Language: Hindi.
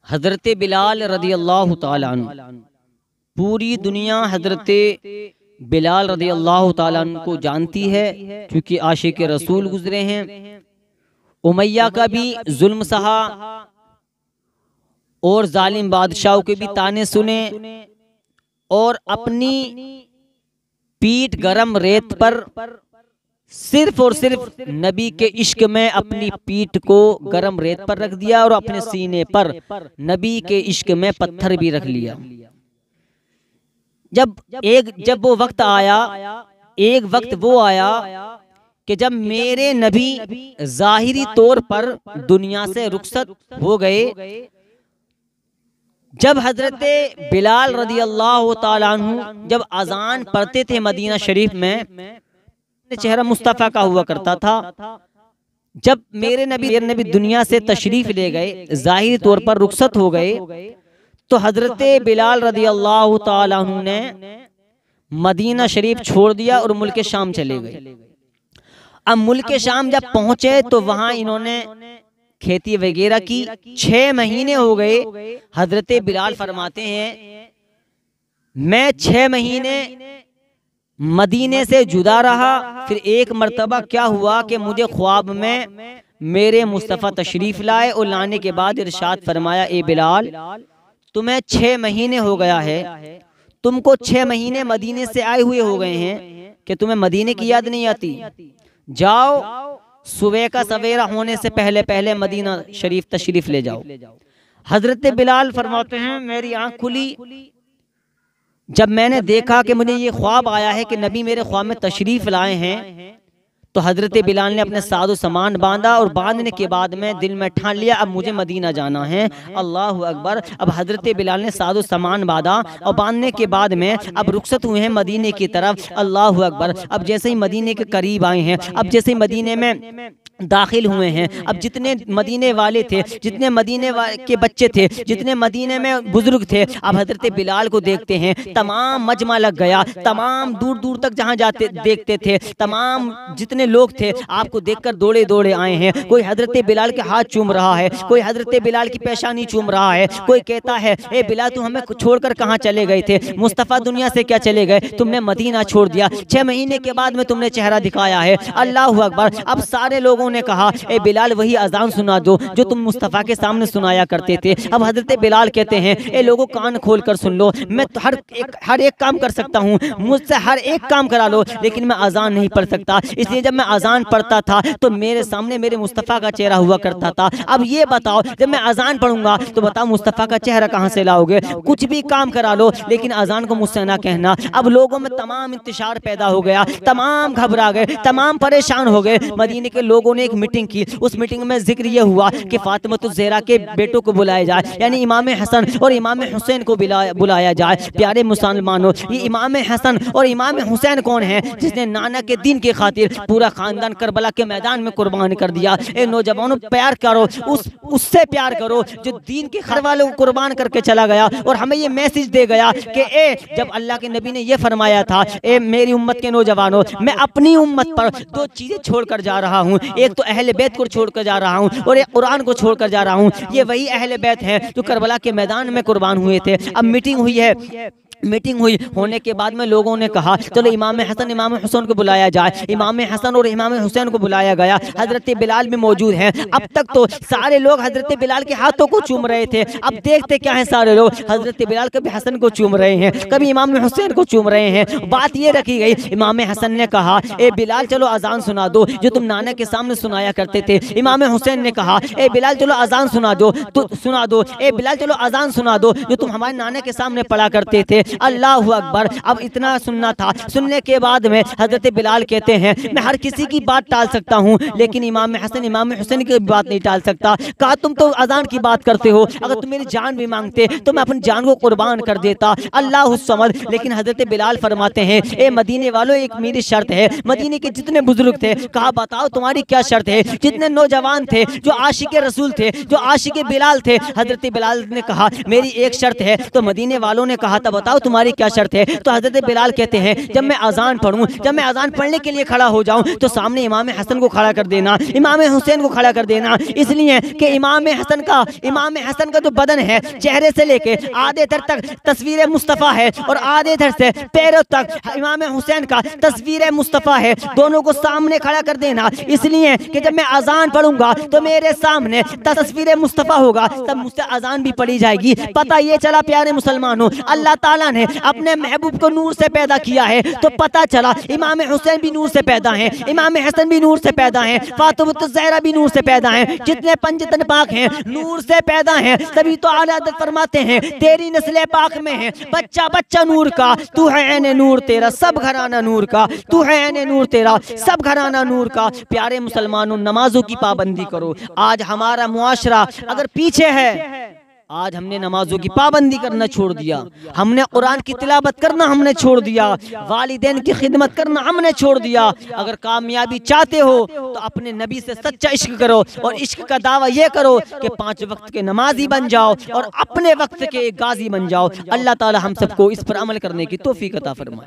हज़रत बिलाल रज़ी अल्लाह ताला अन्हु, पूरी दुनिया हज़रत बिलाल रज़ी अल्लाह ताला अन्हु को जानती है क्योंकि आशिक रसूल गुजरे हैं। उमैया का भी जुल्म सहा और जालिम बादशाहों के भी ताने सुने और अपनी पीठ गरम रेत पर सिर्फ और सिर्फ नबी के इश्क में अपनी पीठ को गरम रेत पर रख दिया और अपने सीने पर नबी के इश्क में पत्थर भी रख लिया। जब वो वक्त आया, एक वक्त वो आया कि जब मेरे नबी जाहिरी तौर पर दुनिया से रुखसत हो गए, जब हजरत बिलाल रज़ी अल्लाह ताला अन्हु जब अजान पढ़ते थे मदीना शरीफ में, चेहरा मुस्तफ़ा का हुआ करता था। जब मेरे नबी दुनिया से तशरीफ ले गए, जाहिरी तौर पर रुखसत हो गए, तो हजरत बिलाल रज़ी अल्लाह ताला अन्हु ने मदीना शरीफ छोड़ दिया और मुल्क शाम चले गए। अब मुल्क शाम जब पहुंचे तो वहां इन्होंने खेती वगैरह की। 6 महीने हो गए। हजरत बिलाल फरमाते हैं, मैं 6 महीने मदीने से जुदा रहा। फिर एक मर्तबा क्या हुआ कि मुझे ख्वाब में मेरे मुस्तफ़ा तशरीफ लाए और लाने के बाद इरशाद फरमाया, ए बिलाल, तुम्हें 6 महीने हो गया है, तुमको 6 महीने मदीने से आए हुए हो गए हैं कि तुम्हें मदीने की याद नहीं आती। जाओ, सुबह का सवेरा होने से पहले पहले मदीना शरीफ तशरीफ ले जाओ। हजरत बिलाल फरमाते हैं, मेरी आंख खुली जब मैंने देखा कि मुझे ये ख्वाब आया है कि नबी मेरे ख्वाब में तशरीफ लाए हैं। तो हजरत बिलाल ने अपने सादो सामान बांधा और बांधने के बाद में दिल में ठान लिया, अब मुझे मदीना जाना है। अल्लाह अकबर। अब हजरत बिलाल ने सादो सामान बांधा और बांधने के बाद में अब रुखसत हुए हैं मदीने की तरफ। अल्लाह अकबर। अब जैसे ही मदीने के करीब आए हैं, अब जैसे ही मदीने में दाखिल हुए हैं, अब जितने मदीने वाले थे, जितने मदीने के बच्चे थे, जितने मदीने में बुजुर्ग थे, अब हजरत बिलाल को देखते हैं, तमाम मजमा लग गया। तमाम दूर दूर तक जहाँ जाते देखते थे, तमाम जितने लोग थे आपको देखकर दौड़े दौड़े आए हैं। कोई हजरत बिलाल के हाथ चूम रहा है, कोई हजरत बिलाल की पेशानी चूम रहा है, कोई कहता है, ए बिलाल तुम हमें छोड़कर कहाँ चले गए थे? मुस्तफ़ा दुनिया से क्या चले गए? तुमने मदीना छोड़ दिया, 6 महीने के बाद में तुमने चेहरा दिखाया है। अल्लाह अकबर। अब सारे लोगों ने कहा, ए बिलाल वही अजान सुना दो जो तुम मुस्तफ़ा के सामने सुनाया करते थे। अब हजरत बिलाल कहते हैं, ए लोगों कान खोल कर सुन लो, मैं तो हर एक काम कर सकता हूँ, मुझसे हर एक काम करा लो, लेकिन मैं अजान नहीं पढ़ सकता। इसलिए जब मैं अजान पढ़ता था तो मेरे सामने मेरे मुस्तफ़ा का चेहरा हुआ करता था। अब ये बताओ, जब मैं अजान पढ़ूंगा तो बताओ मुस्तफ़ा का चेहरा कहाँ से लाओगे? कुछ भी काम करा लो, लेकिन अजान को मुझसे ना कहना। अब लोगों में तमाम इंतशार पैदा हो गया, तमाम घबरा गए, तमाम परेशान हो गए। मदीने के लोगों ने एक मीटिंग की। उस मीटिंग में जिक्र यह हुआ कि फातिमा ज़हरा के बेटों को बुलाया जाए, यानी इमाम हसन और इमाम हुसैन को बुलाया जाए। प्यारे मुसलमानों, ये इमाम हसन और इमाम हुसैन कौन है? जिसने नाना के दीन की खातिर पूरा खानदान करबला के मैदान में कुर्बान कर दिया। ए नौजवानों, प्यार करो, उससे प्यार करो जो दीन के घर वालों को कुर्बान करके चला गया और हमें ये मैसेज दे गया कि जब अल्लाह के नबी ने ये फरमाया था, ए मेरी उम्मत के नौजवानों, मैं अपनी उम्मत पर 2 चीजें छोड़कर जा रहा हूँ। एक तो अहले बैत को छोड़कर जा रहा हूँ और एक कुरान को छोड़कर जा रहा हूँ। ये वही अहले बैत हैं जो करबला के मैदान में कुर्बान हुए थे। अब मीटिंग हुई है, मीटिंग हुई होने के बाद में लोगों ने कहा, चलो इमाम हसन इमाम हुसैन को बुलाया जाए। इमाम हसन और इमाम हुसैन को बुलाया गया। हजरत बिलाल भी मौजूद हैं। अब तक तो सारे लोग हजरत बिलाल के हाथों को चूम रहे थे। अब देखते क्या है, सारे लोग हजरत बिलाल कभी हसन को चूम रहे हैं, कभी इमाम हुसैन को चूम रहे हैं। बात ये रखी गई, इमाम हसन ने कहा, ए बिलाल चलो अजान सुना दो जो तुम नाना के सामने सुनाया करते थे। इमाम हुसैन ने कहा, ए बिलाल चलो अजान सुना दो, तो सुना दो। ए बिलाल चलो अजान सुना दो जो तुम हमारे नाना के सामने पढ़ा करते थे। अल्लाह अकबर। अब इतना सुनना था। सुनने के बाद में हजरत बिलाल कहते हैं, मैं हर किसी की बात टाल सकता हूँ, लेकिन इमाम हसन इमाम हुसैन की बात नहीं टाल सकता। कहा, तुम तो अजान की बात करते हो, अगर तुम मेरी जान भी मांगते तो मैं अपनी जान को कुर्बान कर देता। अल्लाह समझ। लेकिन हजरत बिलाल फरमाते हैं, ए मदीने वालों, एक मेरी शर्त है। मदीने के जितने बुजुर्ग थे, कहा बताओ तुम्हारी क्या शर्त है? जितने नौजवान थे जो आशिक रसूल थे, जो आशिक बिलाल थे, हजरत बिलाल ने कहा मेरी एक शर्त है। तो मदीने वालों ने कहा था, बताओ बताओ तुम्हारी क्या शर्त है। तो हजरत बिलाल कहते हैं जब मैं अजान पढ़ूं, जब मैं अजान पढ़ने के लिए खड़ा हो जाऊं तो सामने इमाम हसन को खड़ा कर देना, इमाम हुसैन को खड़ा कर देना, इसलिए कि इमाम हसन का जो बदन है चेहरे से लेके आधे धड़ तक तस्वीर मुस्तफ़ा है और आधे धड़ से पैरों तक इमाम हुसैन का तस्वीर मुस्तफ़ा है, दोनों को सामने खड़ा कर देना, इसलिए कि जब मैं अजान पढ़ूंगा तो मेरे सामने तस्वीर मुस्तफ़ा होगा, तब मुझसे अजान भी पढ़ी जाएगी। पता ये चला प्यारे मुसलमानों, अल्लाह ताला ने अपने महबूब को नूर से पैदा किया है, तो पता चला इमाम हुसैन भी नूर से पैदा हैं, इमाम हसन भी नूर से पैदा हैं, फातिमा ज़हरा भी नूर से पैदा हैं, जितने पंजतन पाक हैं नूर से पैदा हैं। तभी तो आला हज़रत फरमाते हैं तेरी नस्ल पाक में है बच्चा बच्चा नूर का, तू है ऐने नूर तेरा सब घराना नूर का, तू है ऐने नूर तेरा सब घराना नूर का। प्यारे मुसलमानों, नमाजों की पाबंदी करो। आज हमारा मुआशरा अगर पीछे है, आज हमने नमाजों की पाबंदी करना छोड़ दिया, हमने कुरान की तिलावत करना हमने छोड़ दिया, वालिदैन की खिदमत करना हमने छोड़ दिया। अगर कामयाबी चाहते हो तो अपने नबी से सच्चा इश्क करो और इश्क का दावा ये करो कि 5 वक्त के नमाजी बन जाओ और अपने वक्त के एक गाजी बन जाओ। अल्लाह ताला हम सबको इस पर अमल करने की तौफीक अता फरमाए।